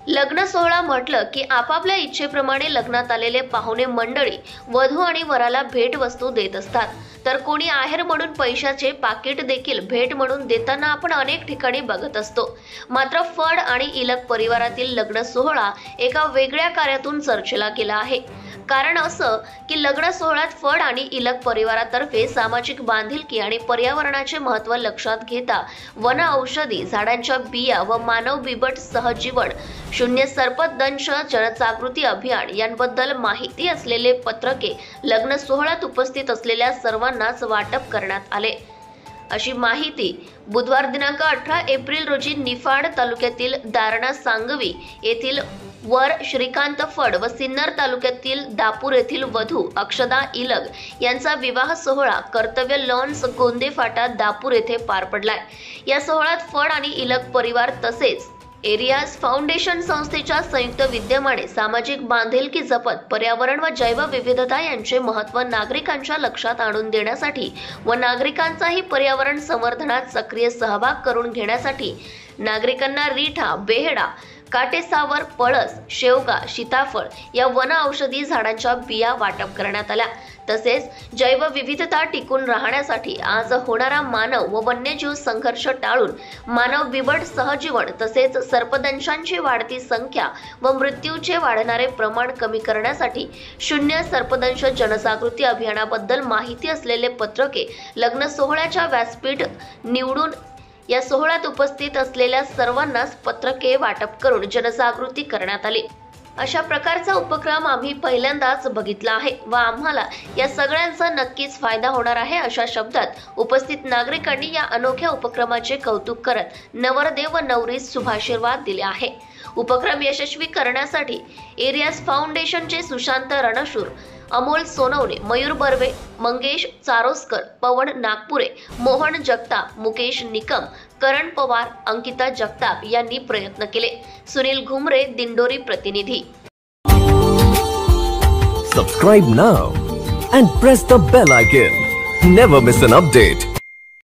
लग्न सोहळा म्हटलं की आपापल्या इच्छेप्रमाणे लग्नात आलेले पाहुणे मंडळी वधू आणि वराला भेटवस्तू देत असतात। तर कोणी आहेर म्हणून पैशाचे पाकिट देखील भेट म्हणून देताना आपण अनेक ठिकाणी बघत असतो। मात्र फड आणि इलक परिवारातील लग्न सोहळा एका वेगळ्या कार्यातून चर्चेला गेला आहे। कारण असं की लग्न सोहळ्यात फड आणि इलक परिवारातर्फे सामाजिक बांधिलकी आणि पर्यावरणाचे महत्त्व लक्षात घेता वन औषधी झाडांच्या बिया व मानव बिबट सहजीवन शून्य सर्पदंश जनजागृती अभियान यांबद्दल माहिती असलेले पत्रके लग्न सोहळ्यात उपस्थित असलेल्या सर्वांनाच वाटप करण्यात आले। अशी माहिती बुधवार दिनांक 18 एप्रिल रोजी निफाड तालुक्यातील दारणा सांगवी येथील वर श्रीकांत फड व सिन्नर तालुक्यातील दापूर येथील वधू अक्षदा इलग यांचा विवाह सोहळा कर्तव्य लॉन्स गोंदे फाटा दापूर येथे पार पडलाय। या सोहळ्यात फड आणि इलग परिवार तसेच एरियाज फाउंडेशन संस्थेच्या संयुक्त विद्यमाने सामाजिक बांधिलकी जपत पर्यावरण व जैवविविधता यांचे महत्त्व नागरिकांच्या लक्षात आणून देण्यासाठी व नागरिकांचाही पर्यावरण संवर्धनात सक्रिय सहभाग करून घेण्यासाठी नागरिकांना रिठा, बेहडा, काटेसावर, पळस, शेवगा, सीताफळ या वन औषधी झाडांच्या बिया वाटप करण्यात आल्या। तसेच जैवविविधता टिकून राहण्यासाठी आज होणारा मानव व वन्यजीव संघर्ष टाळून मानव बिबट सहजीवन तसेच सर्पदंशांची वाढती संख्या व मृत्यूचे वाढणारे प्रमाण कमी करण्यासाठी शून्य सर्पदंश जनजागृती अभियानाबद्दल माहिती असलेले पत्रके लग्न सोहळ्याच्या व्यासपीठ निवडून या सोहळ्यात उपस्थित असलेल्या सर्वांनाच पत्रके वाटप करून जनजागृती करण्यात आली। अशा प्रकारचा उपक्रम आम्ही पहिल्यांदाच बघितला आहे व आम्हाला या सगळ्यांचा नक्कीच फायदा होणार आहे अशा शब्दात उपस्थित नागरिकांनी या अनोख्या उपक्रमाचे कौतुक करत नवरदेव व नवरीस शुभाशीर्वाद दिले आहे। उपक्रम यशस्वी करण्यासाठी एरियाज फाउंडेशनचे सुशांत रणशूर, अमोल सोनवणे, मयूर बर्वे, मंगेश चारोस्कर, पवन नागपुरे, मोहन जगताप, मुकेश निकम, करण पवार, अंकिता जगताप यांनी प्रयत्न केले। सुनील घुमरे, दिंडोरी प्रतिनिधी। Subscribe now and press the bell icon. Never miss an update.